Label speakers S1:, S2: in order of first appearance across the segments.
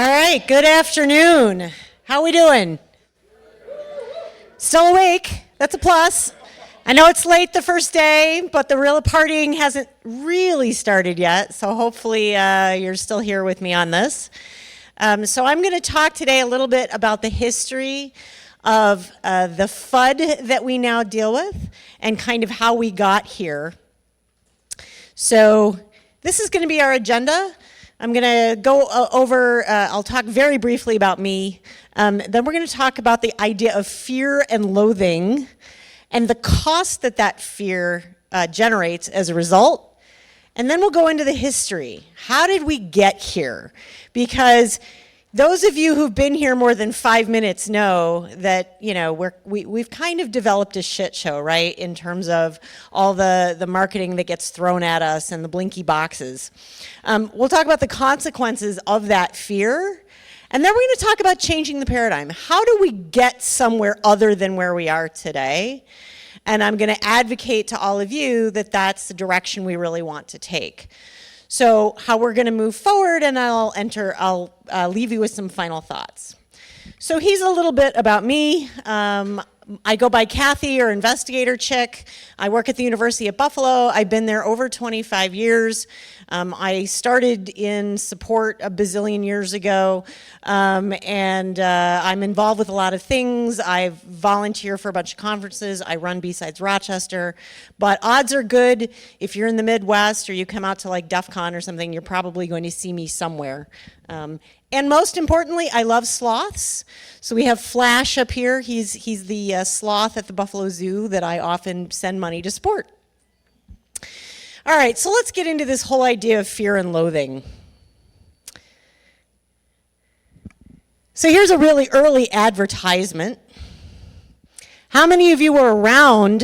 S1: All right, good afternoon. How we doing? Still awake? That's a plus. I know it's late the first day, but the real partying hasn't really started yet, so hopefully you're still here with me on this. So I'm going to talk today a little bit about the history of the FUD that we now deal with and kind of how we got here. So this is going to be our agenda. I'm going to go over, I'll talk very briefly about me. Then we're going to talk about the idea of fear and loathing and the cost that fear generates as a result. And then we'll go into the history. How did we get here? Because those of you who've been here more than 5 minutes know that, you know, we've kind of developed a shit show, right? In terms of all the marketing that gets thrown at us and the blinky boxes. We'll talk about the consequences of that fear. And then we're going to talk about changing the paradigm. How do we get somewhere other than where we are today? And I'm going to advocate to all of you that that's the direction we really want to take. So how we're going to move forward, and I'll leave you with some final thoughts. So here's a little bit about me. I go by Cathy or investigator chick. I work at the University of Buffalo. I've been there over 25 years. I started in support a bazillion years ago, and I'm involved with a lot of things. I volunteer for a bunch of conferences. I run BSides Rochester, but odds are good if you're in the Midwest or you come out to like DEF CON or something, you're probably going to see me somewhere. And most importantly, I love sloths. So we have Flash up here. He's the sloth at the Buffalo Zoo that I often send money to support. All right, so let's get into this whole idea of fear and loathing. So here's a really early advertisement. How many of you were around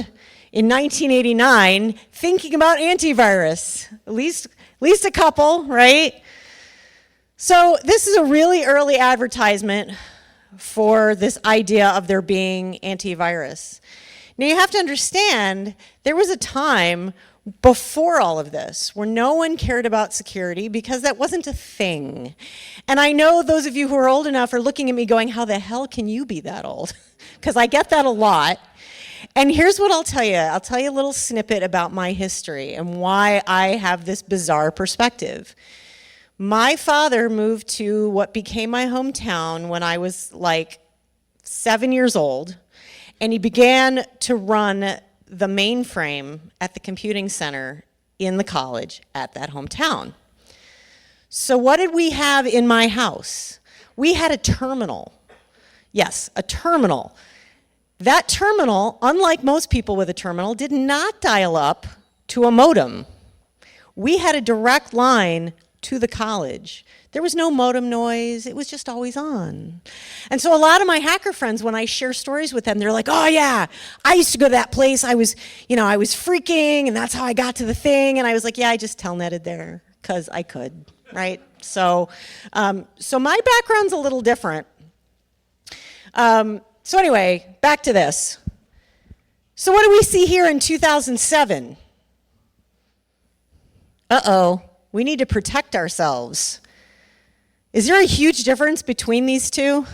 S1: in 1989 thinking about antivirus? At least a couple, right? So this is a really early advertisement for this idea of there being antivirus. Now you have to understand, there was a time before all of this where no one cared about security because that wasn't a thing. And I know those of you who are old enough are looking at me going, how the hell can you be that old? Because I get that a lot. And here's what I'll tell you. I'll tell you a little snippet about my history and why I have this bizarre perspective. My father moved to what became my hometown when I was like 7 years old, and he began to run the mainframe at the computing center in the college at that hometown. So what did we have in my house? We had a terminal. Yes, a terminal. That terminal, unlike most people with a terminal, did not dial up to a modem. We had a direct line to the college. There was no modem noise. It was just always on. And so a lot of my hacker friends, when I share stories with them, they're like, oh yeah, I used to go to that place. I was freaking, and that's how I got to the thing. And I was like, yeah, I just telnetted there because I could, right? So my background's a little different. So anyway, back to this. So what do we see here in 2007? Uh-oh. We need to protect ourselves. Is there a huge difference between these two?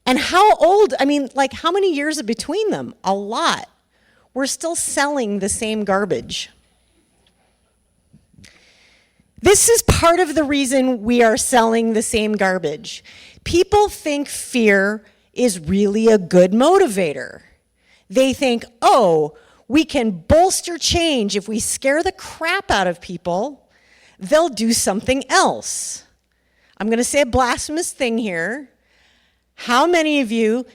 S1: And how old, how many years are between them? A lot. We're still selling the same garbage. This is part of the reason we are selling the same garbage. People think fear is really a good motivator. They think, oh, we can bolster change. If we scare the crap out of people, they'll do something else. I'm going to say a blasphemous thing here. How many of you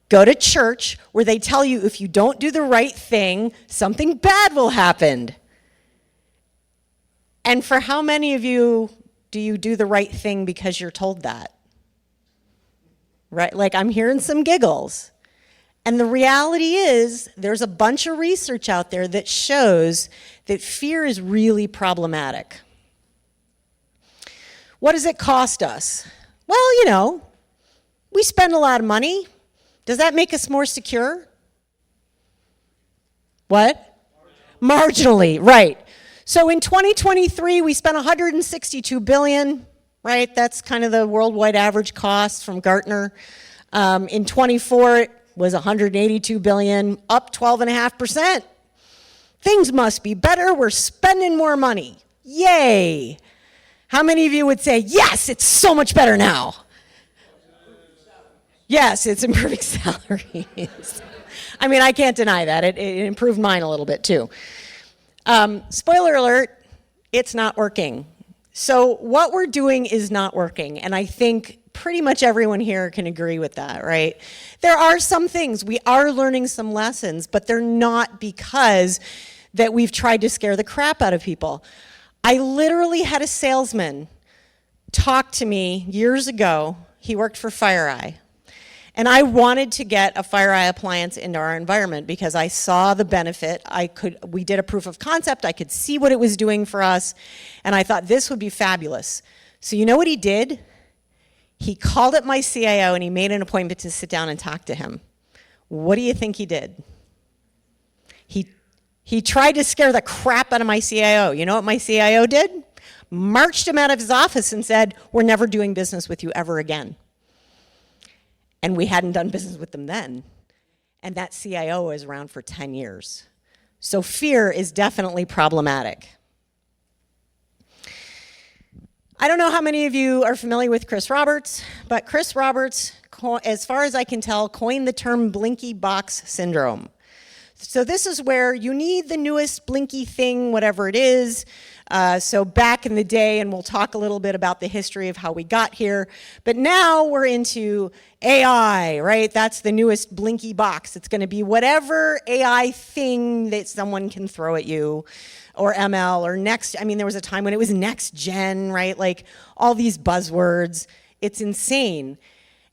S1: go to church where they tell you if you don't do the right thing, something bad will happen? And for how many of you do you do the right thing because you're told that? Right? Like, I'm hearing some giggles. And the reality is, there's a bunch of research out there that shows that fear is really problematic. What does it cost us? Well, we spend a lot of money. Does that make us more secure? What? Marginally, right. So in 2023, we spent $162 billion. right? That's kind of the worldwide average cost from Gartner. In 24, it was 182 billion, up 12.5%. Things must be better. We're spending more money. Yay. How many of you would say, yes, it's so much better now? Yes, it's improving salaries. I mean, I can't deny that. It improved mine a little bit too. Spoiler alert, it's not working. So what we're doing is not working. And I think pretty much everyone here can agree with that, right? There are some things, we are learning some lessons, but they're not because that we've tried to scare the crap out of people. I literally had a salesman talk to me years ago. He worked for FireEye. And I wanted to get a FireEye appliance into our environment because I saw the benefit. We did a proof of concept. I could see what it was doing for us. And I thought this would be fabulous. So you know what he did? He called up my CIO and he made an appointment to sit down and talk to him. What do you think he did? He tried to scare the crap out of my CIO. You know what my CIO did? Marched him out of his office and said, we're never doing business with you ever again. And we hadn't done business with them then. And that CIO was around for 10 years. So fear is definitely problematic. I don't know how many of you are familiar with Chris Roberts, but Chris Roberts, as far as I can tell, coined the term blinky box syndrome. So this is where you need the newest blinky thing, whatever it is. So back in the day, and we'll talk a little bit about the history of how we got here, but now we're into AI, right? That's the newest blinky box. It's going to be whatever AI thing that someone can throw at you, or ML, or next. I mean, there was a time when it was next gen, right? Like all these buzzwords. It's insane.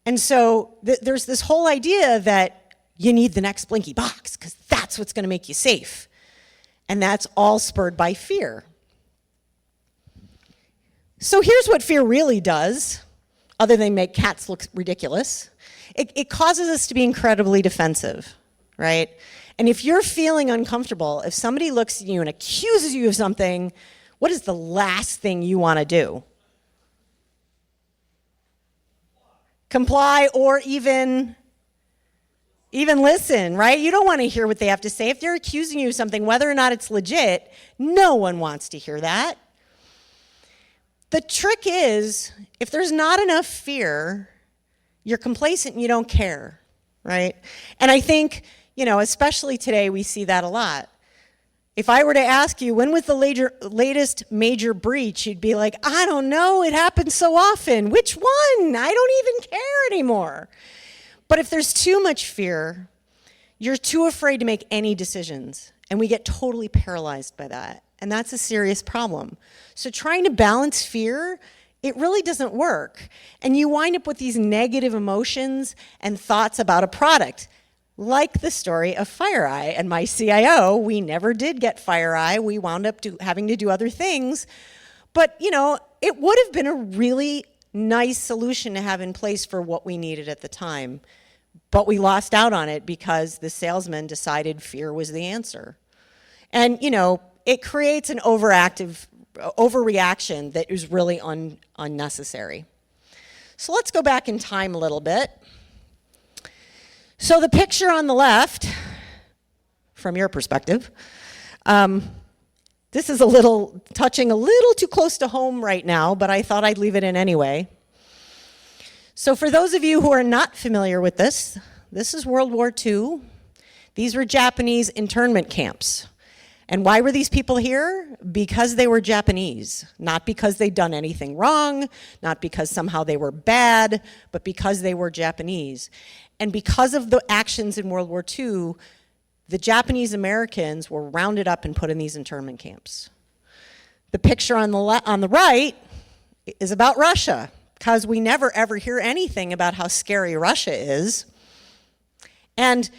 S1: And so there's this whole idea that you need the next blinky box because that's what's going to make you safe. And that's all spurred by fear. So here's what fear really does, other than make cats look ridiculous. It causes us to be incredibly defensive, right? And if you're feeling uncomfortable, if somebody looks at you and accuses you of something, what is the last thing you want to do? Comply or even listen, right? You don't want to hear what they have to say. If they're accusing you of something, whether or not it's legit, no one wants to hear that. The trick is, if there's not enough fear, you're complacent and you don't care, right? And I think, especially today, we see that a lot. If I were to ask you, when was the latest major breach, you'd be like, I don't know, it happens so often. Which one? I don't even care anymore. But if there's too much fear, you're too afraid to make any decisions. And we get totally paralyzed by that. And that's a serious problem. So trying to balance fear, it really doesn't work. And you wind up with these negative emotions and thoughts about a product. Like the story of FireEye and my CIO, we never did get FireEye. We wound up having to do other things. But, it would have been a really nice solution to have in place for what we needed at the time. But we lost out on it because the salesman decided fear was the answer. And, it creates an overreaction that is really unnecessary. So let's go back in time a little bit. So the picture on the left, from your perspective, this is touching a little too close to home right now, but I thought I'd leave it in anyway. So for those of you who are not familiar with this is World War II. These were Japanese internment camps. And why were these people here? Because they were Japanese, not because they'd done anything wrong, not because somehow they were bad, but because they were Japanese. And because of the actions in World War II, the Japanese Americans were rounded up and put in these internment camps. The picture on the right is about Russia, because we never ever hear anything about how scary Russia is. And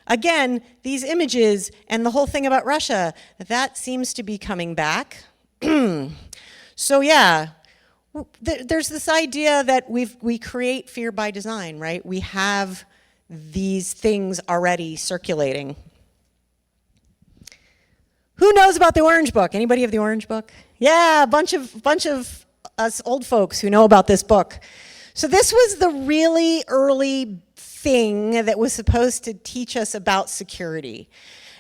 S1: again, these images and the whole thing about Russia, that seems to be coming back. So yeah, there's this idea that we create fear by design, right? We have these things already circulating. Who knows about the Orange Book? Anybody have the Orange Book? Yeah, a bunch of us old folks who know about this book. So this was the really early thing that was supposed to teach us about security.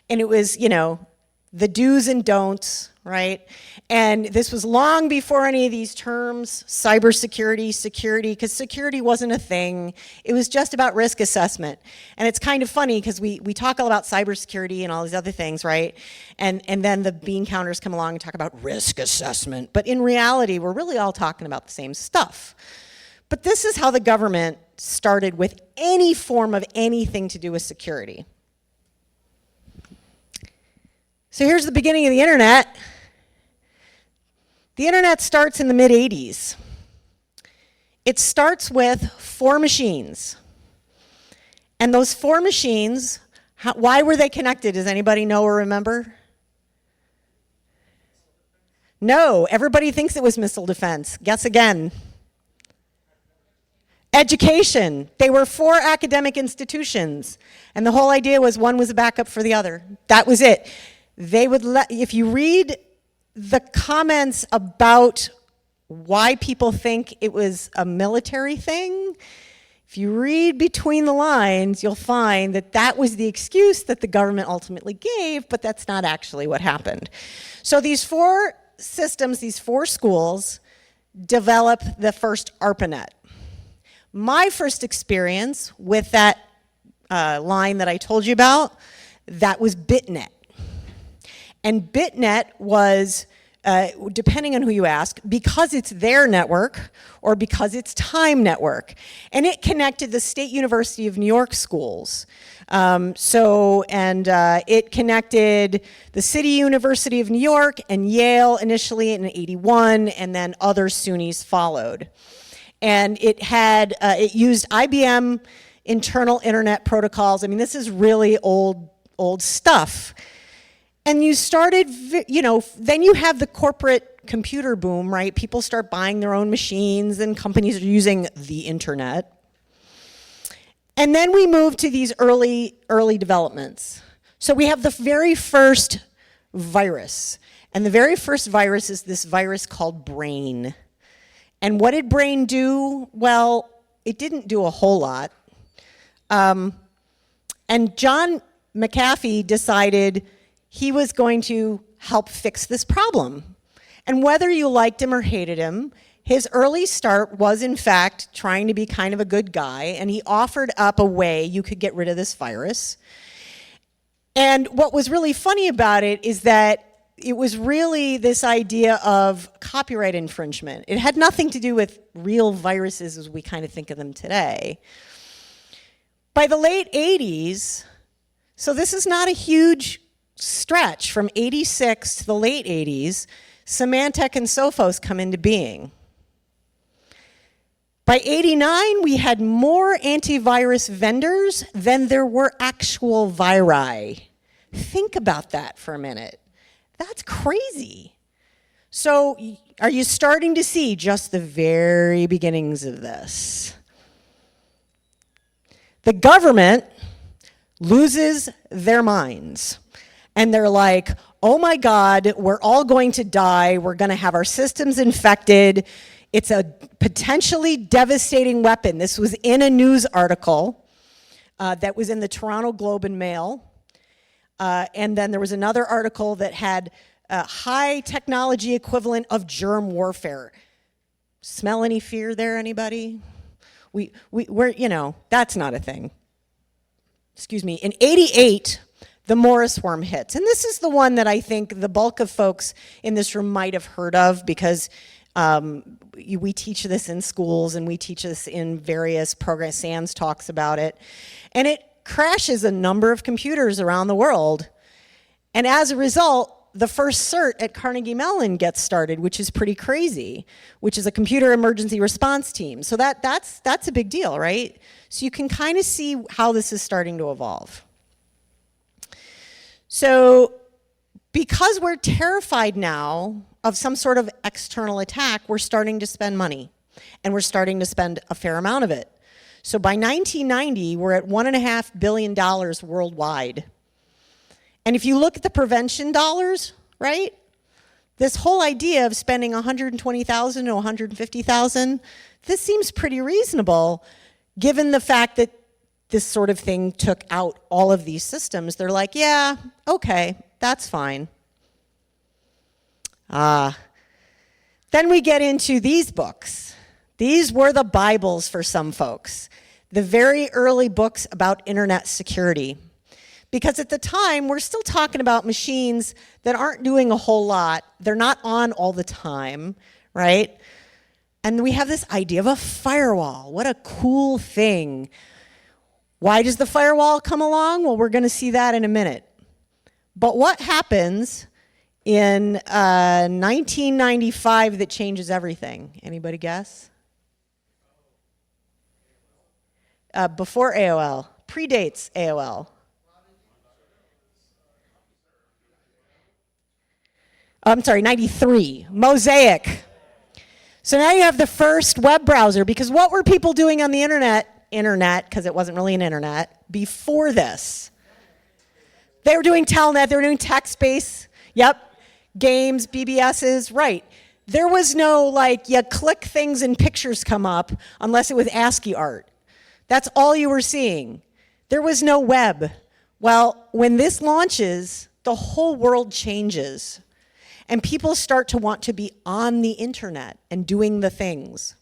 S1: And it was, you know, the do's and don'ts, right? And this was long before any of these terms, cybersecurity, security, because security wasn't a thing. It was just about risk assessment. And it's kind of funny because we talk all about cybersecurity and all these other things, right? And then the bean counters come along and talk about risk assessment. But in reality, we're really all talking about the same stuff. But this is how the government started with any form of anything to do with security. So here's the beginning of the internet. The internet starts in the mid-'80s. It starts with 4 machines. And those 4 machines, why were they connected? Does anybody know or remember? No, everybody thinks it was missile defense. Guess again. Education. They were 4 academic institutions. And the whole idea was one was a backup for the other. That was it. They would if you read the comments about why people think it was a military thing, if you read between the lines, you'll find that that was the excuse that the government ultimately gave, but that's not actually what happened. So these 4 systems, these 4 schools, develop the first ARPANET. My first experience with that line that I told you about, that was BitNet. And BitNet was, depending on who you ask, because it's their network or because it's Time Network. And it connected the State University of New York schools. It connected the City University of New York and Yale initially in '81, and then other SUNYs followed. And it used IBM internal internet protocols. I mean, this is really old stuff. And you started, you know, then you have the corporate computer boom, right? People start buying their own machines and companies are using the internet. And then we move to these early developments. So we have the very first virus. And the very first virus is this virus called Brain. And what did Brain do? Well, it didn't do a whole lot. And John McAfee decided he was going to help fix this problem. And whether you liked him or hated him, his early start was in fact trying to be kind of a good guy, and he offered up a way you could get rid of this virus. And what was really funny about it is that it was really this idea of copyright infringement. It had nothing to do with real viruses as we kind of think of them today. By the late 80s, so this is not a huge stretch, from 86 to the late 80s, Symantec and Sophos come into being. By 89, we had more antivirus vendors than there were actual viri. Think about that for a minute. That's crazy. So are you starting to see just the very beginnings of this? The government loses their minds. And they're like, oh my God, we're all going to die. We're going to have our systems infected. It's a potentially devastating weapon. This was in a news article that was in the Toronto Globe and Mail. And then there was another article that had a high technology equivalent of germ warfare. Smell any fear there, anybody? We're, you know, that's not a thing. Excuse me. In '88, the Morris worm hits. And this is the one that I think the bulk of folks in this room might have heard of, because we teach this in schools and we teach this in various programs. SANS talks about it. And it crashes a number of computers around the world. And as a result, the first CERT at Carnegie Mellon gets started, which is pretty crazy, which is a computer emergency response team. So that's a big deal, right? So you can kind of see how this is starting to evolve. So because we're terrified now of some sort of external attack, we're starting to spend money, and we're starting to spend a fair amount of it. So by 1990, we're at $1.5 billion worldwide. And if you look at the prevention dollars, right, This whole idea of spending $120,000 to $150,000, this seems pretty reasonable given the fact that this sort of thing took out all of these systems. They're like, yeah, okay, that's fine. Then we get into these books. These were the Bibles for some folks. The very early books about internet security. Because at the time, we're still talking about machines that aren't doing a whole lot. They're not on all the time, right? And we have this idea of a firewall. What a cool thing. Why does the firewall come along? Well, we're going to see that in a minute. But what happens in 1995 that changes everything? Anybody guess? Before AOL. Predates AOL. I'm sorry, 93. Mosaic. So now you have the first web browser, because what were people doing on the internet, because it wasn't really an internet, before this? They were doing telnet, they were doing text-based, games, BBSs, right. There was no, like, you click things and pictures come up, unless it was ASCII art. That's all you were seeing. There was no web. Well, when this launches, the whole world changes. And people start to want to be on the internet and doing the things.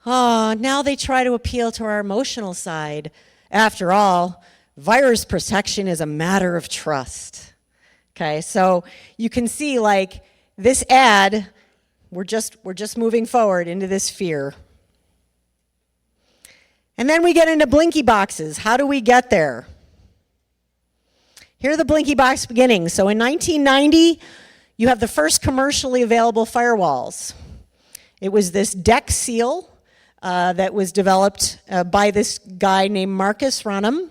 S1: Now they try to appeal to our emotional side. After all, virus protection is a matter of trust. Okay, so you can see, like, this ad, we're just moving forward into this fear. And then we get into blinky boxes. How do we get there? Here are the blinky box beginnings. So in 1990, you have the first commercially available firewalls. It was this DEC seal that was developed by this guy named Marcus Runham.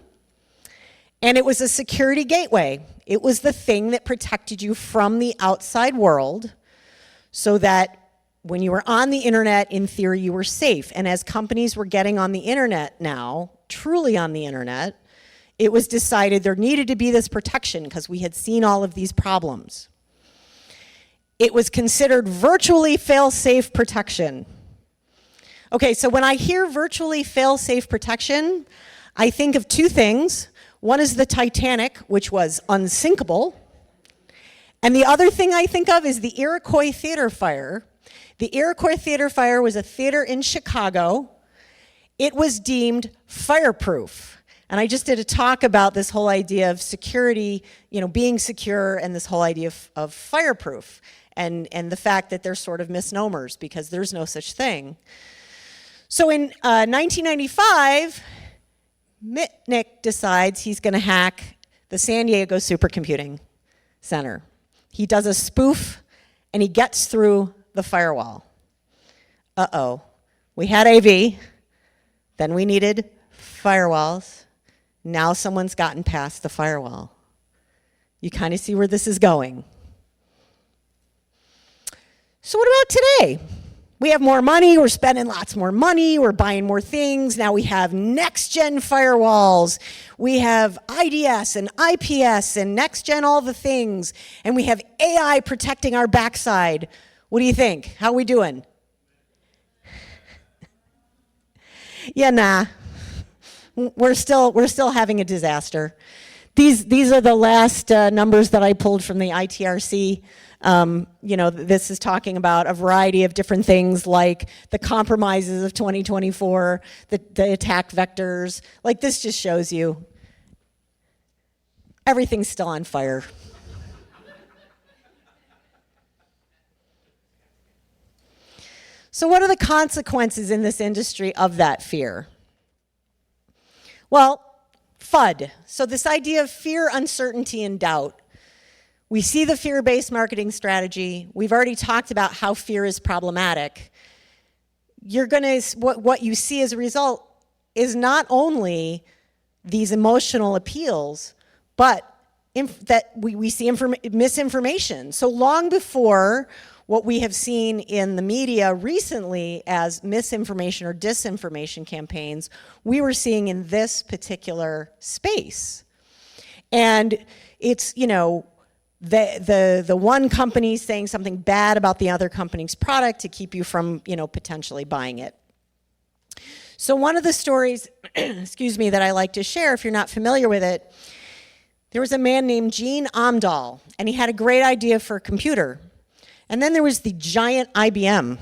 S1: And it was a security gateway. It was the thing that protected you from the outside world so that when you were on the internet, in theory, you were safe. And as companies were getting on the internet now, truly on the internet, it was decided there needed to be this protection because we had seen all of these problems. It was considered virtually fail-safe protection. Okay, so when I hear virtually fail-safe protection, I think of two things. One is the Titanic, which was unsinkable. And the other thing I think of is the Iroquois Theater fire. The Iroquois Theater fire was a theater in Chicago. It was deemed fireproof. And I just did a talk about this whole idea of security, being secure, and this whole idea of fireproof, and the fact that they're sort of misnomers because there's no such thing. So in 1995, Mitnick decides he's going to hack the San Diego Supercomputing Center. He does a spoof, and he gets through the firewall. We had AV, then we needed firewalls. Now someone's gotten past the firewall. You kind of see where this is going. So what about today? We have more money, we're spending lots more money, we're buying more things. Now we have next-gen firewalls. We have IDS and IPS and next-gen all the things. And we have AI protecting our backside. What do you think? How are we doing? Yeah, nah. We're still having a disaster. These are the last numbers that I pulled from the ITRC. This is talking about a variety of different things like the compromises of 2024, the attack vectors. Like, this just shows you everything's still on fire. So what are the consequences in this industry of that fear? Well, FUD. So this idea of fear, uncertainty, and doubt. We see the fear-based marketing strategy. We've already talked about how fear is problematic. What you see as a result is not only these emotional appeals, but that we see misinformation. So long before what we have seen in the media recently as misinformation or disinformation campaigns, we were seeing in this particular space. And it's, the one company saying something bad about the other company's product to keep you from, potentially buying it. So one of the stories, excuse me, that I like to share, if you're not familiar with it, there was a man named Gene Amdahl, and he had a great idea for a computer. And then there was the giant IBM.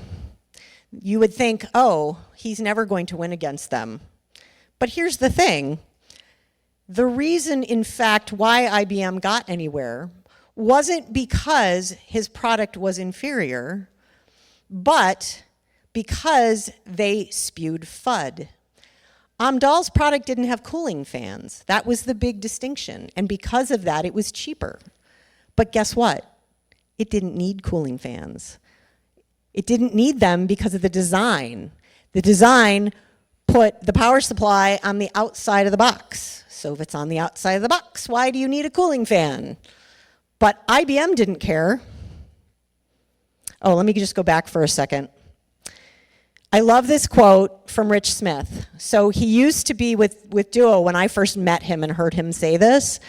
S1: You would think, oh, he's never going to win against them. But here's the thing. The reason, in fact, why IBM got anywhere wasn't because his product was inferior, but because they spewed FUD. Amdahl's product didn't have cooling fans. That was the big distinction. And because of that, it was cheaper. But guess what? It didn't need cooling fans. It didn't need them because of the design. The design put the power supply on the outside of the box. So if it's on the outside of the box, why do you need a cooling fan? But IBM didn't care. Oh, let me just go back for a second. I love this quote from Rich Smith. So he used to be with Duo when I first met him and heard him say this.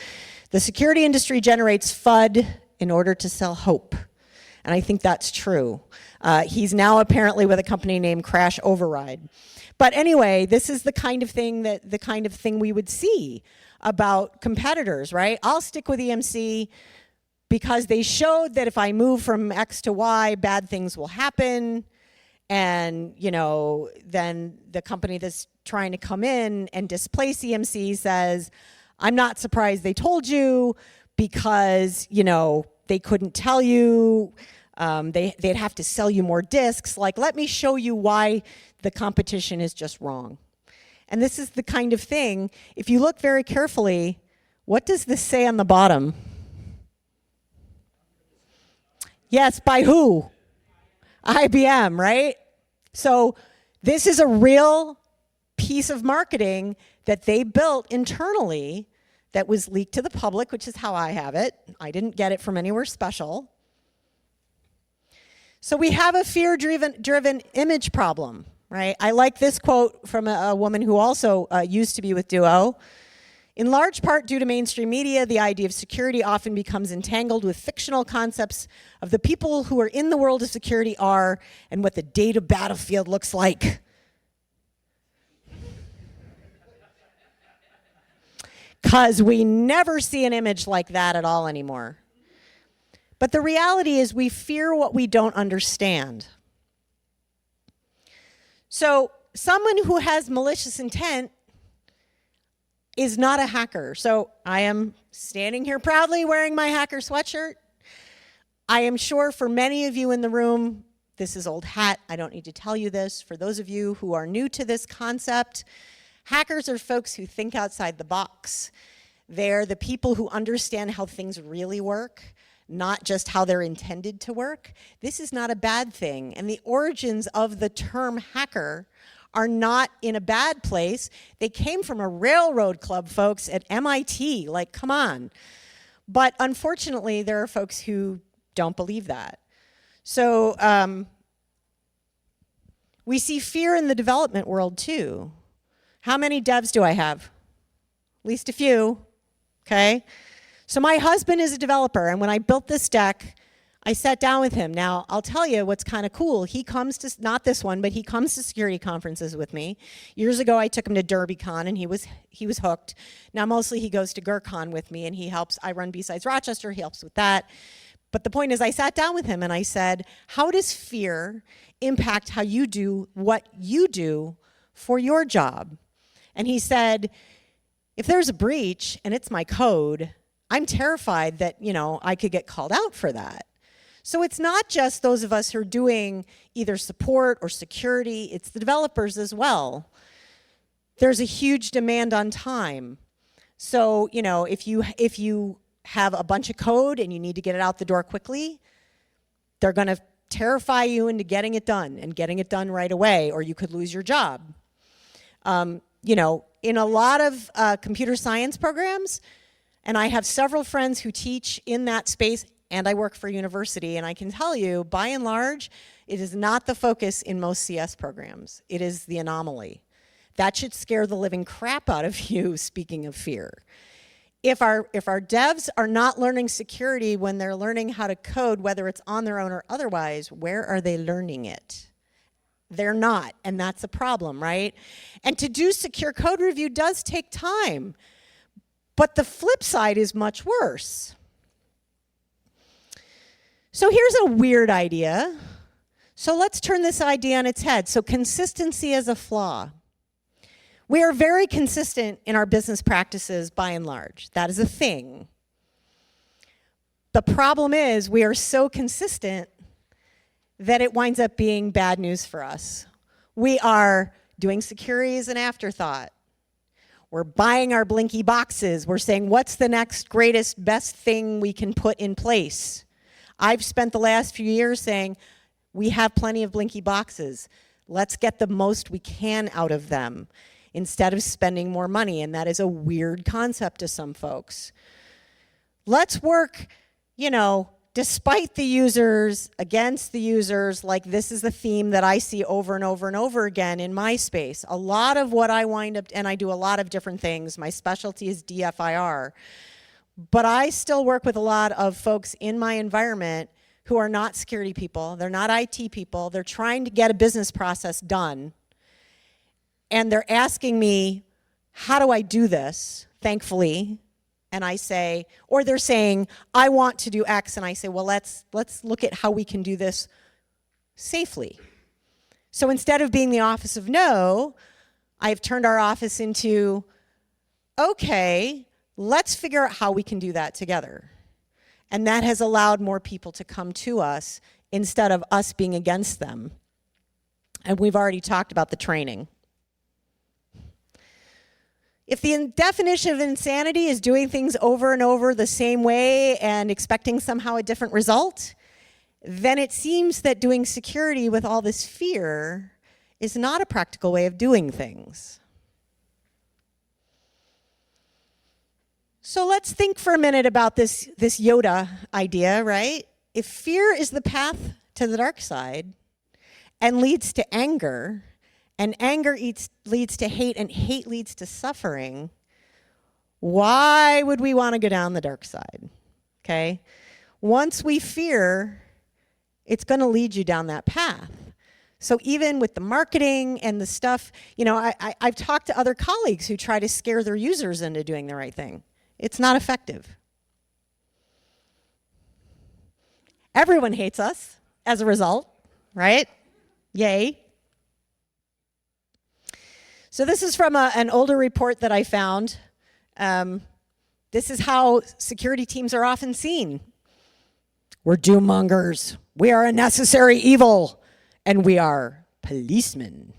S1: The security industry generates FUD in order to sell hope. And I think that's true. He's now apparently with a company named Crash Override. But anyway, this is the kind of thing we would see about competitors, right? I'll stick with EMC because they showed that if I move from X to Y, bad things will happen. And, then the company that's trying to come in and displace EMC says, I'm not surprised they told you because, they couldn't tell you. They'd have to sell you more disks. Like, let me show you why the competition is just wrong. And this is the kind of thing, if you look very carefully, what does this say on the bottom? Yes, by who? IBM, right? So this is a real piece of marketing that they built internally that was leaked to the public, which is how I have it. I didn't get it from anywhere special. So we have a fear-driven image problem, right? I like this quote from a woman who also used to be with Duo. In large part due to mainstream media, the idea of security often becomes entangled with fictional concepts of the people who are in the world of security are and what the data battlefield looks like. Because we never see an image like that at all anymore. But the reality is we fear what we don't understand. So someone who has malicious intent is not a hacker. So I am standing here proudly wearing my hacker sweatshirt. I am sure for many of you in the room, this is old hat. I don't need to tell you this. For those of you who are new to this concept, hackers are folks who think outside the box. They're the people who understand how things really work, not just how they're intended to work. This is not a bad thing. And the origins of the term hacker are not in a bad place. They came from a railroad club, folks, at MIT. Like, come on. But unfortunately, there are folks who don't believe that. So we see fear in the development world, too. How many devs do I have? At least a few, okay? So my husband is a developer, and when I built this deck, I sat down with him. Now, I'll tell you what's kind of cool. He comes to, not this one, but he comes to security conferences with me. Years ago, I took him to DerbyCon, and he was hooked. Now, mostly he goes to GERCon with me, and he helps. I run BSides Rochester. He helps with that. But the point is, I sat down with him, and I said, how does fear impact how you do what you do for your job? And he said, if there's a breach, and it's my code, I'm terrified that, I could get called out for that. So it's not just those of us who are doing either support or security, it's the developers as well. There's a huge demand on time. So, if you have a bunch of code and you need to get it out the door quickly, they're going to terrify you into getting it done and getting it done right away, or you could lose your job. In a lot of computer science programs, and I have several friends who teach in that space, and I work for a university, and I can tell you, by and large, it is not the focus in most CS programs. It is the anomaly. That should scare the living crap out of you, speaking of fear. If our devs are not learning security when they're learning how to code, whether it's on their own or otherwise, where are they learning it? They're not, and that's a problem, right? And to do secure code review does take time, but the flip side is much worse. So here's a weird idea. So let's turn this idea on its head. So consistency is a flaw. We are very consistent in our business practices by and large. That is a thing. The problem is we are so consistent that it winds up being bad news for us. We are doing security as an afterthought. We're buying our blinky boxes. We're saying, what's the next greatest, best thing we can put in place? I've spent the last few years saying, we have plenty of blinky boxes. Let's get the most we can out of them instead of spending more money. And that is a weird concept to some folks. Let's work, despite the users, against the users, like this is the theme that I see over and over and over again in my space. A lot of what I wind up, and I do a lot of different things. My specialty is DFIR. But I still work with a lot of folks in my environment who are not security people. They're not IT people. They're trying to get a business process done. And they're asking me, how do I do this, thankfully? And I say, or they're saying, I want to do X. And I say, well, let's look at how we can do this safely. So instead of being the office of no, I've turned our office into, okay, let's figure out how we can do that together. And that has allowed more people to come to us instead of us being against them. And we've already talked about the training. If the definition of insanity is doing things over and over the same way and expecting somehow a different result, then it seems that doing security with all this fear is not a practical way of doing things. So let's think for a minute about this Yoda idea, right? If fear is the path to the dark side and leads to anger, and anger leads to hate, and hate leads to suffering, why would we want to go down the dark side? Okay? Once we fear, it's going to lead you down that path. So even with the marketing and the stuff, I've talked to other colleagues who try to scare their users into doing the right thing. It's not effective. Everyone hates us as a result, right? Yay. So this is from an older report that I found. This is how security teams are often seen. We're doom mongers. We are a necessary evil. And we are policemen.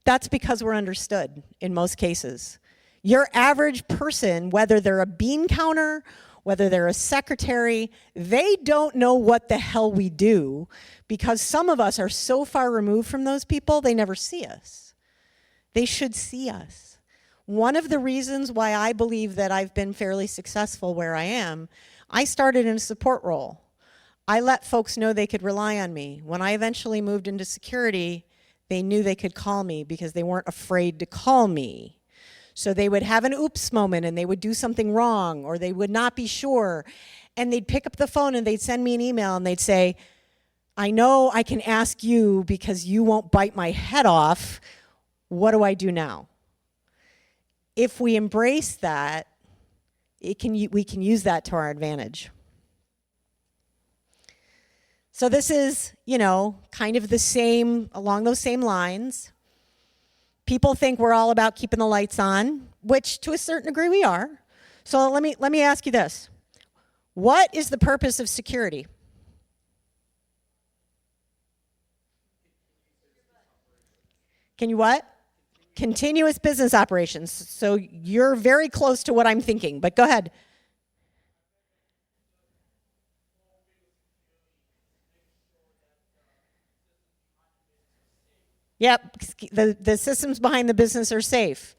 S1: That's because we're understood in most cases. Your average person, whether they're a bean counter, whether they're a secretary, they don't know what the hell we do because some of us are so far removed from those people, they never see us. They should see us. One of the reasons why I believe that I've been fairly successful where I am, I started in a support role. I let folks know they could rely on me. When I eventually moved into security, they knew they could call me because they weren't afraid to call me. So they would have an oops moment and they would do something wrong or they would not be sure. And they'd pick up the phone and they'd send me an email and they'd say, I know I can ask you because you won't bite my head off. What do I do now? If we embrace that, we can use that to our advantage. So this is, kind of the same, along those same lines. People think we're all about keeping the lights on, which to a certain degree we are. So let me ask you this. What is the purpose of security? Can you what? Continuous business operations. So you're very close to what I'm thinking, but go ahead. Yep, the systems behind the business are safe.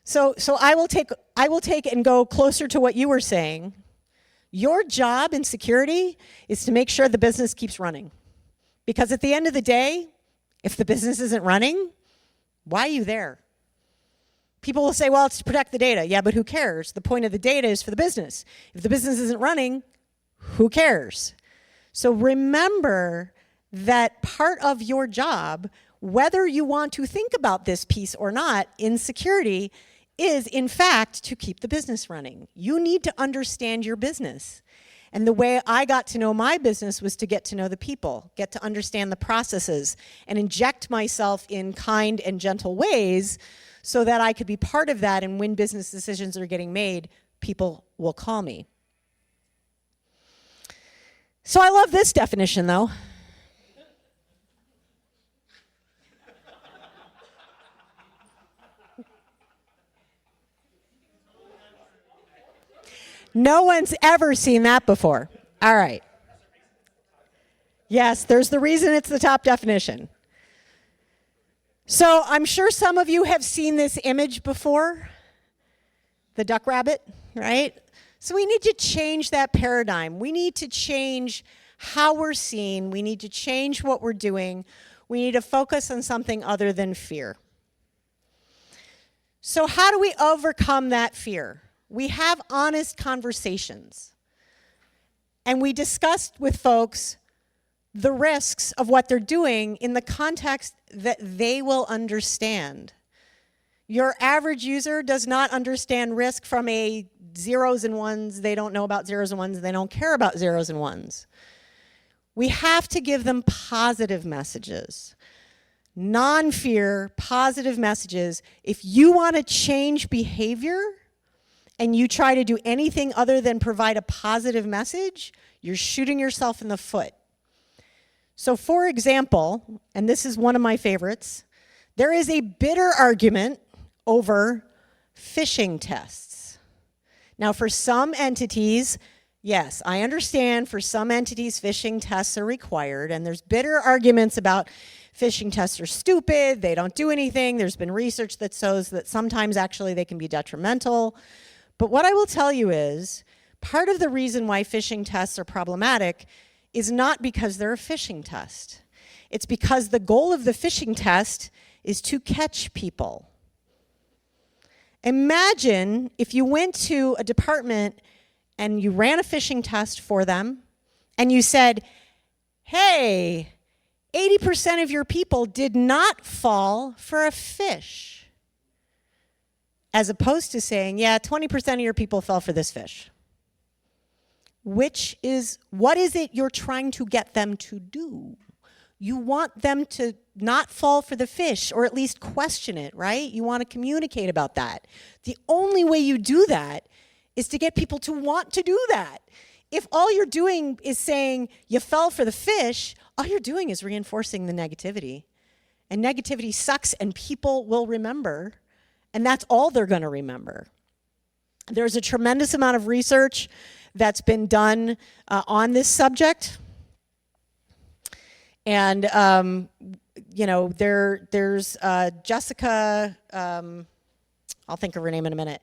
S1: So I will take and go closer to what you were saying. Your job in security is to make sure the business keeps running. Because at the end of the day, if the business isn't running, why are you there? People will say, well, it's to protect the data. Yeah, but who cares? The point of the data is for the business. If the business isn't running, who cares? So remember that part of your job, whether you want to think about this piece or not in security, is in fact to keep the business running. You need to understand your business. And the way I got to know my business was to get to know the people, get to understand the processes, and inject myself in kind and gentle ways so that I could be part of that, and when business decisions are getting made, people will call me. So I love this definition, though. No one's ever seen that before. All right. Yes, there's the reason it's the top definition. So I'm sure some of you have seen this image before, the duck rabbit, right? So we need to change that paradigm. We need to change how we're seen. We need to change what we're doing. We need to focus on something other than fear. So how do we overcome that fear? We have honest conversations. And we discussed with folks the risks of what they're doing in the context that they will understand. Your average user does not understand risk from a zeros and ones. They don't know about zeros and ones. They don't care about zeros and ones. We have to give them positive messages. Non-fear, positive messages. If you want to change behavior and you try to do anything other than provide a positive message, you're shooting yourself in the foot. So for example, and this is one of my favorites, there is a bitter argument over phishing tests. Now for some entities, yes, I understand for some entities phishing tests are required, and there's bitter arguments about phishing tests are stupid, they don't do anything, there's been research that shows that sometimes actually they can be detrimental. But what I will tell you is, part of the reason why phishing tests are problematic is not because they're a phishing test. It's because the goal of the phishing test is to catch people. Imagine if you went to a department and you ran a phishing test for them and you said, hey, 80% of your people did not fall for a fish. As opposed to saying, yeah, 20% of your people fell for this fish. What is it you're trying to get them to do? You want them to not fall for the fish, or at least question it, right? You want to communicate about that. The only way you do that is to get people to want to do that. If all you're doing is saying you fell for the fish, all you're doing is reinforcing the negativity. And negativity sucks, and people will remember, and that's all they're going to remember. There's a tremendous amount of research that's been done on this subject. And, you know, there's Jessica, I'll think of her name in a minute,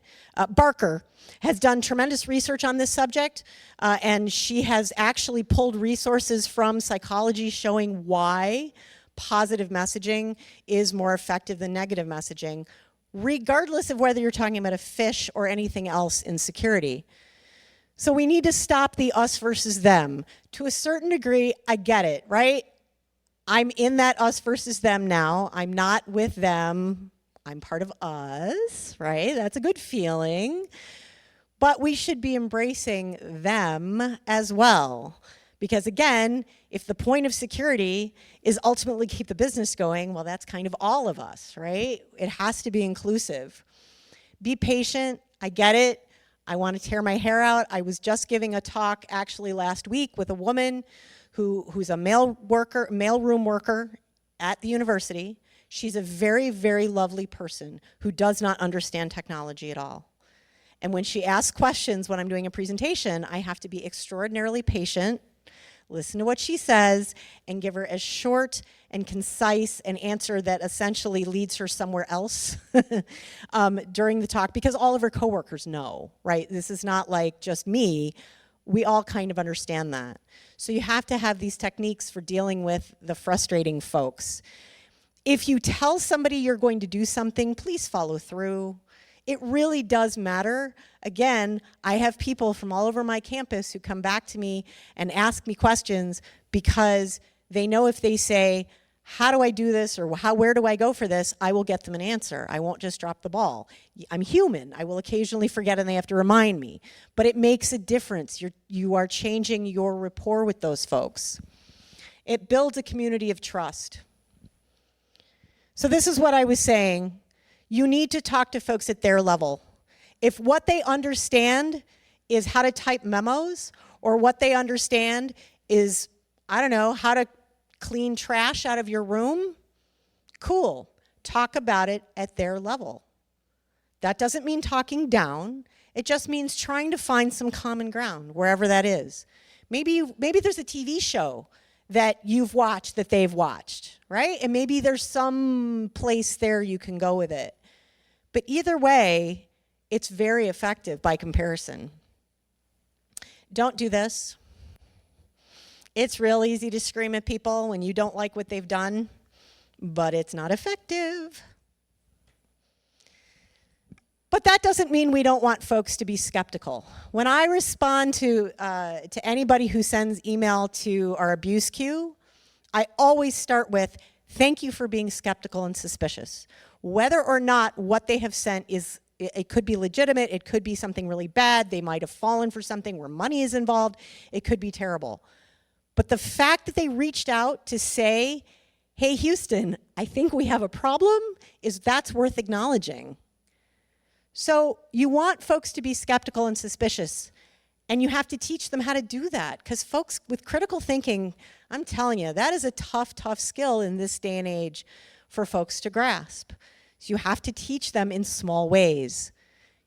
S1: Barker has done tremendous research on this subject, and she has actually pulled resources from psychology showing why positive messaging is more effective than negative messaging, regardless of whether you're talking about a fish or anything else in security. So we need to stop the us versus them. To a certain degree, I get it, right? I'm in that us versus them now. I'm not with them. I'm part of us, right? That's a good feeling. But we should be embracing them as well. Because again, if the point of security is ultimately keep the business going, well, that's kind of all of us, right? It has to be inclusive. Be patient. I get it. I want to tear my hair out. I was just giving a talk actually last week with a woman who's a mailroom worker at the university. She's a very, very lovely person who does not understand technology at all. And when she asks questions when I'm doing a presentation, I have to be extraordinarily patient, listen to what she says, and give her as short and concise an answer that essentially leads her somewhere else during the talk, because all of her coworkers know, right? This is not like just me. We all kind of understand that. So you have to have these techniques for dealing with the frustrating folks. If you tell somebody you're going to do something, please follow through. It really does matter. Again, I have people from all over my campus who come back to me and ask me questions because they know if they say, how do I do this, or where do I go for this, I will get them an answer. I won't just drop the ball. I'm human. I will occasionally forget and they have to remind me. But it makes a difference. You are changing your rapport with those folks. It builds a community of trust. So this is what I was saying. You need to talk to folks at their level. If what they understand is how to type memos, or what they understand is, I don't know, how to clean trash out of your room, cool. Talk about it at their level. That doesn't mean talking down. It just means trying to find some common ground, wherever that is. Maybe there's a TV show that you've watched that they've watched, right? And maybe there's some place there you can go with it. But either way, it's very effective by comparison. Don't do this. It's real easy to scream at people when you don't like what they've done, but it's not effective. But that doesn't mean we don't want folks to be skeptical. When I respond to anybody who sends email to our abuse queue, I always start with, thank you for being skeptical and suspicious. Whether or not what they have sent is, it could be legitimate, it could be something really bad, they might have fallen for something where money is involved, it could be terrible. But the fact that they reached out to say, hey, Houston, I think we have a problem, that's worth acknowledging. So you want folks to be skeptical and suspicious, and you have to teach them how to do that, because folks with critical thinking, I'm telling you, that is a tough, tough skill in this day and age for folks to grasp. So you have to teach them in small ways.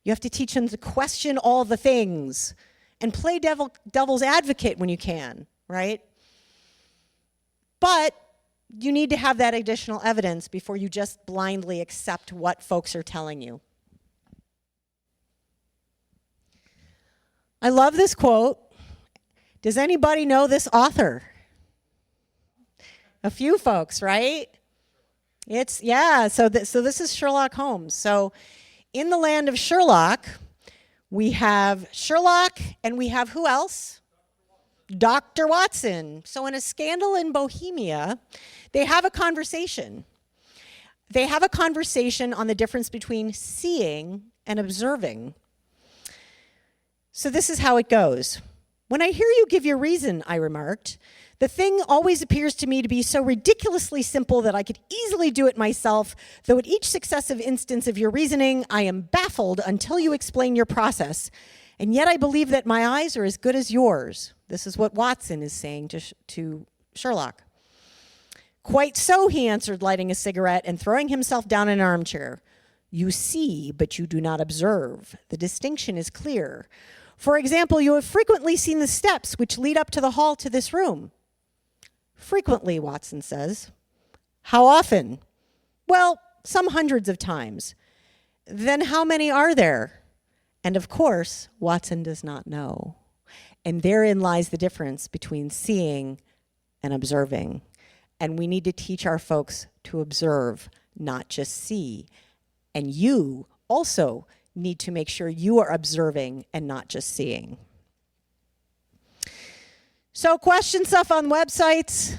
S1: You have to teach them to question all the things and play devil's advocate when you can, right? But you need to have that additional evidence before you just blindly accept what folks are telling you. I love this quote. Does anybody know this author? A few folks, right? So this is Sherlock Holmes. So in the land of Sherlock, we have Sherlock and we have who else? Dr. Watson. So in a scandal in Bohemia, they have a conversation. They have a conversation on the difference between seeing and observing. So this is how it goes. When I hear you give your reason, I remarked, the thing always appears to me to be so ridiculously simple that I could easily do it myself, though at each successive instance of your reasoning, I am baffled until you explain your process. And yet I believe that my eyes are as good as yours. This is what Watson is saying to Sherlock. Quite so, he answered, lighting a cigarette and throwing himself down in an armchair. You see, but you do not observe. The distinction is clear. For example, you have frequently seen the steps which lead up to the hall to this room. Frequently, Watson says. How often? Well, some hundreds of times. Then how many are there? And of course, Watson does not know. And therein lies the difference between seeing and observing. And we need to teach our folks to observe, not just see. And you also need to make sure you are observing and not just seeing. So question stuff on websites,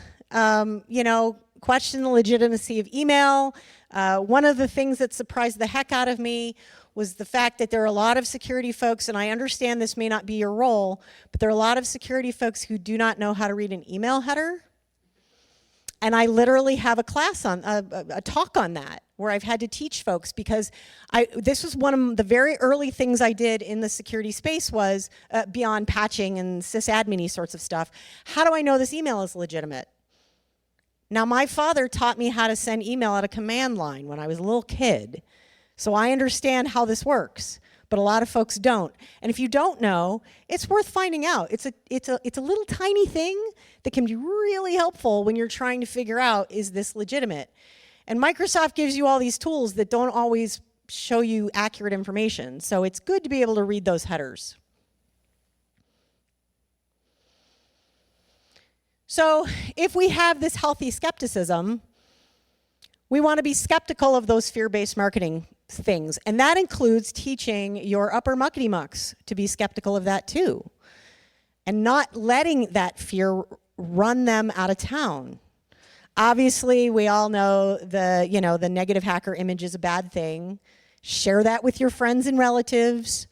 S1: question the legitimacy of email. One of the things that surprised the heck out of me was the fact that there are a lot of security folks, and I understand this may not be your role, but there are a lot of security folks who do not know how to read an email header. And I literally have a class on, a talk on that, where I've had to teach folks, because this was one of the very early things I did in the security space was, beyond patching and sysadmin-y sorts of stuff, how do I know this email is legitimate? Now, my father taught me how to send email at a command line when I was a little kid, so I understand how this works, but a lot of folks don't. And if you don't know, it's worth finding out. It's a little tiny thing that can be really helpful when you're trying to figure out, is this legitimate? And Microsoft gives you all these tools that don't always show you accurate information. So it's good to be able to read those headers. So if we have this healthy skepticism, we want to be skeptical of those fear-based marketing things. And that includes teaching your upper muckety mucks to be skeptical of that too. And not letting that fear run them out of town. Obviously, we all know the negative hacker image is a bad thing. Share that with your friends and relatives.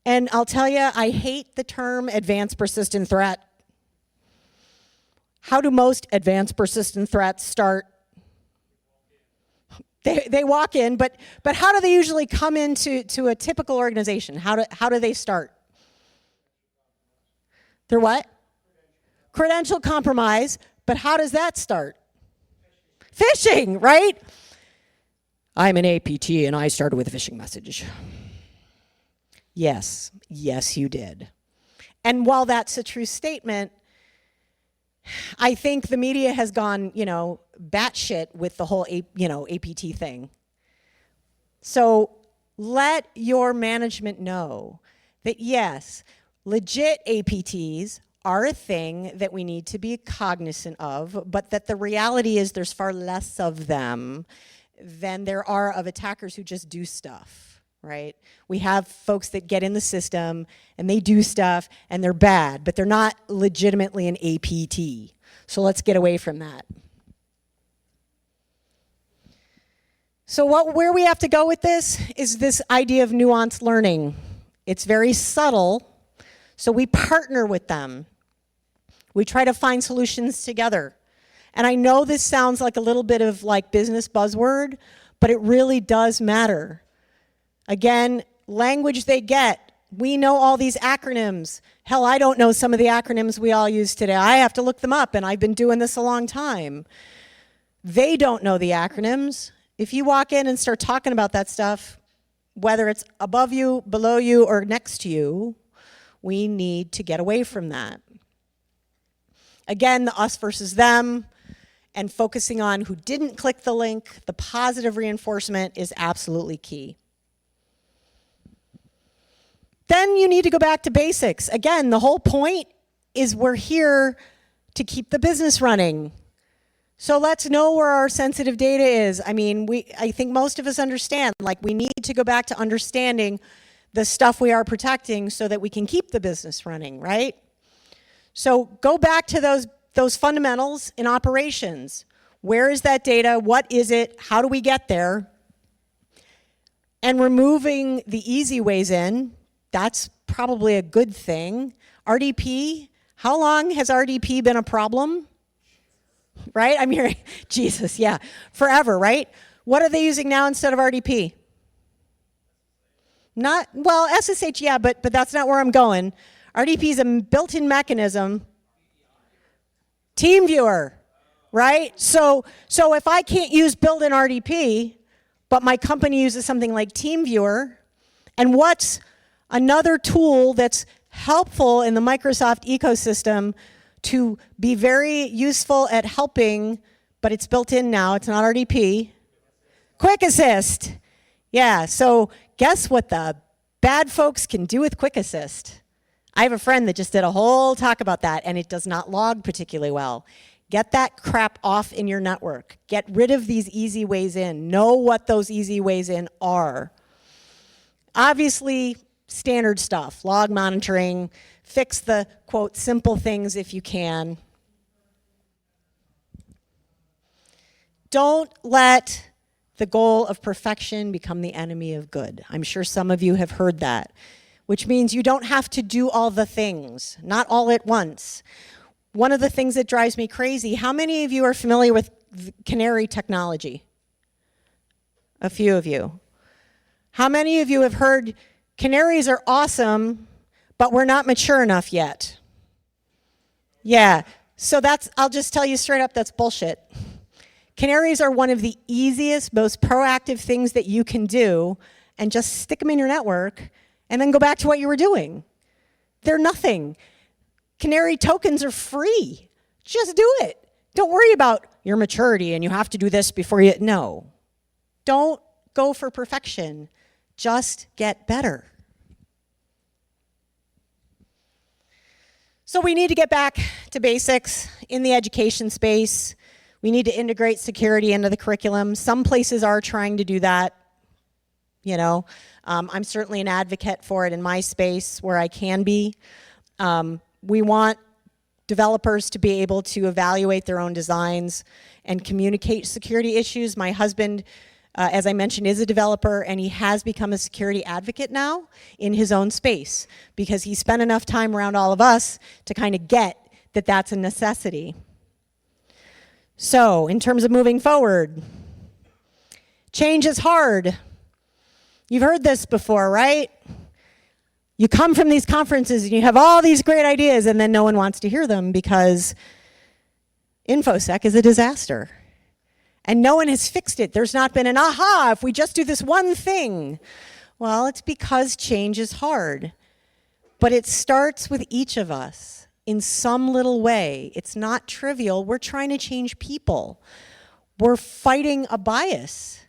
S1: And I'll tell you, I hate the term advanced persistent threat. How do most advanced persistent threats start? They walk in, but how do they usually come into a typical organization? How do they start? They're what? Credential compromise, but how does that start? Phishing, right? I'm an APT and I started with a phishing message. Yes, you did. And while that's a true statement, I think the media has gone, batshit with the whole, APT thing. So let your management know that yes, legit APTs are a thing that we need to be cognizant of, but that the reality is there's far less of them than there are of attackers who just do stuff, right? We have folks that get in the system and they do stuff and they're bad, but they're not legitimately an APT. So let's get away from that. So where we have to go with this is this idea of nuanced learning. It's very subtle, so we partner with them. We try to find solutions together. And I know this sounds like a little bit of like business buzzword, but it really does matter. Again, language they get. We know all these acronyms. Hell, I don't know some of the acronyms we all use today. I have to look them up, and I've been doing this a long time. They don't know the acronyms. If you walk in and start talking about that stuff, whether it's above you, below you, or next to you, we need to get away from that. Again, the us versus them, and focusing on who didn't click the link, the positive reinforcement is absolutely key. Then you need to go back to basics. Again, the whole point is we're here to keep the business running. So let's know where our sensitive data is. I mean, I think most of us understand, like we need to go back to understanding the stuff we are protecting so that we can keep the business running, right? So go back to those fundamentals in operations. Where is that data? What is it? How do we get there? And removing the easy ways in, that's probably a good thing. RDP, how long has RDP been a problem? Right? I'm hearing, Jesus, yeah, forever, right? What are they using now instead of RDP? Not, well, SSH, yeah, but that's not where I'm going. RDP is a built-in mechanism. TeamViewer, right? So if I can't use built-in RDP, but my company uses something like TeamViewer, and what's another tool that's helpful in the Microsoft ecosystem to be very useful at helping, but it's built in now, it's not RDP. Quick Assist. Yeah, so guess what the bad folks can do with Quick Assist? I have a friend that just did a whole talk about that, and it does not log particularly well. Get that crap off in your network. Get rid of these easy ways in. Know what those easy ways in are. Obviously, standard stuff, log monitoring, fix the, quote, simple things if you can. Don't let the goal of perfection become the enemy of good. I'm sure some of you have heard that, which means you don't have to do all the things, not all at once. One of the things that drives me crazy, how many of you are familiar with canary technology? A few of you. How many of you have heard canaries are awesome, but we're not mature enough yet? Yeah, so I'll just tell you straight up, that's bullshit. Canaries are one of the easiest, most proactive things that you can do, and just stick them in your network and then go back to what you were doing. They're nothing. Canary tokens are free. Just do it. Don't worry about your maturity and you have to do this before you, no. Don't go for perfection. Just get better. So we need to get back to basics in the education space. We need to integrate security into the curriculum. Some places are trying to do that. you know. I'm certainly an advocate for it in my space where I can be. We want developers to be able to evaluate their own designs and communicate security issues. My husband, as I mentioned, is a developer, and he has become a security advocate now in his own space because he spent enough time around all of us to kind of get that that's a necessity. So, in terms of moving forward, change is hard. You've heard this before, right? You come from these conferences and you have all these great ideas and then no one wants to hear them because InfoSec is a disaster. And no one has fixed it. There's not been an aha if we just do this one thing. Well, it's because change is hard. But it starts with each of us in some little way. It's not trivial. We're trying to change people. We're fighting a bias.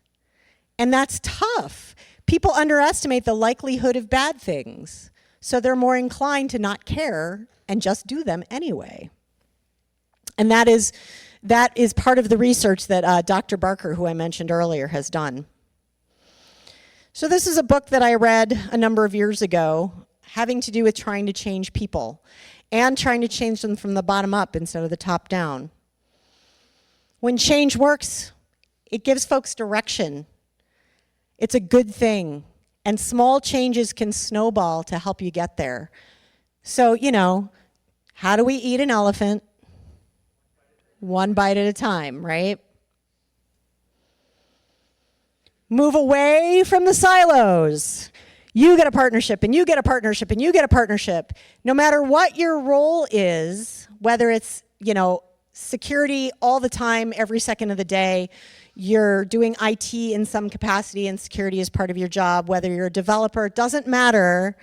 S1: And that's tough. People underestimate the likelihood of bad things, so they're more inclined to not care and just do them anyway. And that is part of the research that Dr. Barker, who I mentioned earlier, has done. So this is a book that I read a number of years ago, having to do with trying to change people and trying to change them from the bottom up instead of the top down. When change works, it gives folks direction. It's a good thing, and small changes can snowball to help you get there. So, you know, how do we eat an elephant? One bite at a time, right? Move away from the silos. You get a partnership, and you get a partnership, and you get a partnership. No matter what your role is, whether it's, you know, security all the time, every second of the day, you're doing IT in some capacity and security is part of your job, whether you're a developer, it doesn't matter.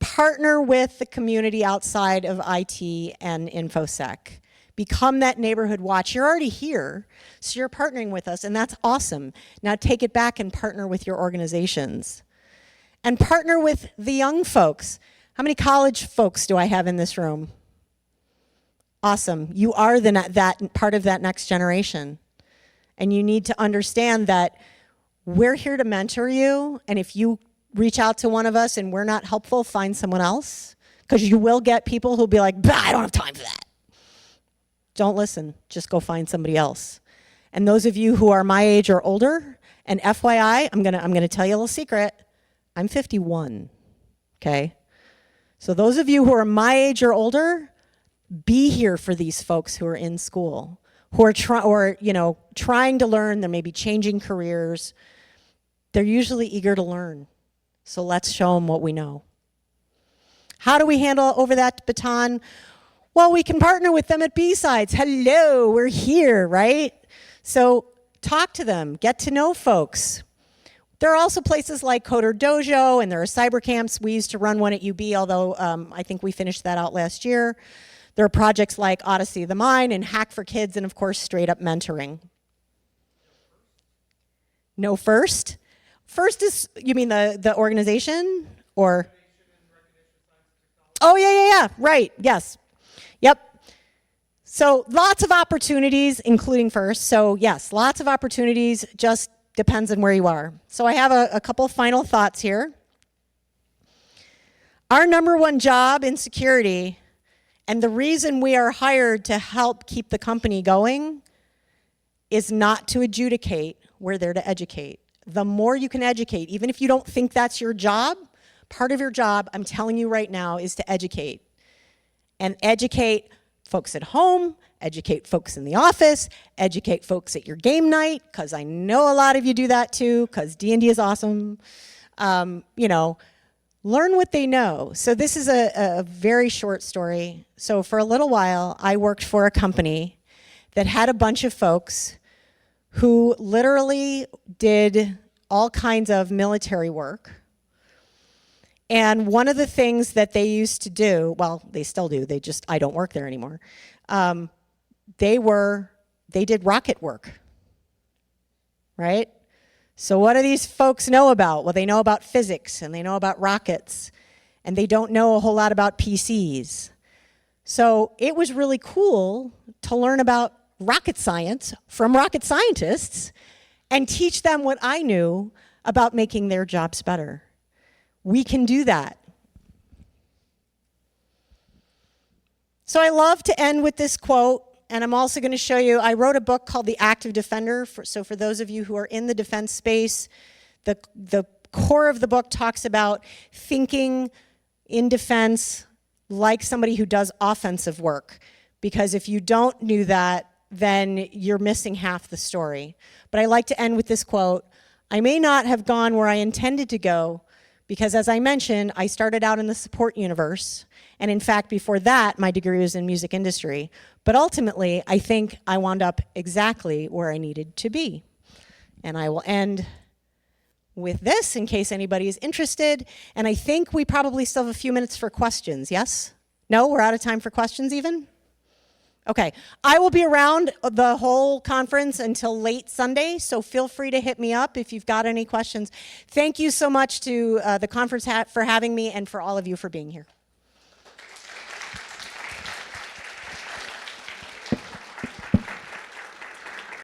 S1: Partner with the community outside of IT and InfoSec. Become that neighborhood watch. You're already here, so you're partnering with us, and that's awesome. Now take it back and partner with your organizations. And partner with the young folks. How many college folks do I have in this room? Awesome. You are that part of that next generation. And you need to understand that we're here to mentor you, and if you reach out to one of us and we're not helpful, find someone else, because you will get people who'll be like, bah, I don't have time for that. Don't listen, just go find somebody else. And those of you who are my age or older, and FYI, I'm gonna tell you a little secret, I'm 51, okay? So those of you who are my age or older, be here for these folks who are in school, who are trying to learn. They may be changing careers. They're usually eager to learn. So let's show them what we know. How do we handle over that baton? Well, we can partner with them at BSides. Hello, we're here, right? So talk to them, get to know folks. There are also places like Coder Dojo, and there are cyber camps. We used to run one at UB, although I think we finished that out last year. There are projects like Odyssey of the Mind and Hack for Kids, and of course, straight up mentoring. No first? First is, you mean the organization? Or? Oh, yeah, right, yes. Yep. So lots of opportunities, including first. So yes, lots of opportunities, just depends on where you are. So I have a couple final thoughts here. Our number one job in security, and the reason we are hired to help keep the company going, is not to adjudicate, we're there to educate. The more you can educate, even if you don't think that's your job, part of your job, I'm telling you right now, is to educate. And educate folks at home, educate folks in the office, educate folks at your game night, because I know a lot of you do that too, because D&D is awesome. Learn what they know. So this is a very short story. So for a little while, I worked for a company that had a bunch of folks who literally did all kinds of military work. And one of the things that they used to do, well, they still do, I don't work there anymore. They did rocket work, right? So what do these folks know about? Well, they know about physics and they know about rockets, and they don't know a whole lot about PCs. So it was really cool to learn about rocket science from rocket scientists and teach them what I knew about making their jobs better. We can do that. So I love to end with this quote, and I'm also going to show you, I wrote a book called The Active Defender, so for those of you who are in the defense space, the core of the book talks about thinking in defense like somebody who does offensive work, because if you don't do that, then you're missing half the story. But I like to end with this quote, I may not have gone where I intended to go, because as I mentioned, I started out in the support universe, and in fact, before that, my degree was in music industry. But ultimately, I think I wound up exactly where I needed to be. And I will end with this in case anybody is interested. And I think we probably still have a few minutes for questions, yes? No, we're out of time for questions even? Okay, I will be around the whole conference until late Sunday, so feel free to hit me up if you've got any questions. Thank you so much to the conference for having me and for all of you for being here.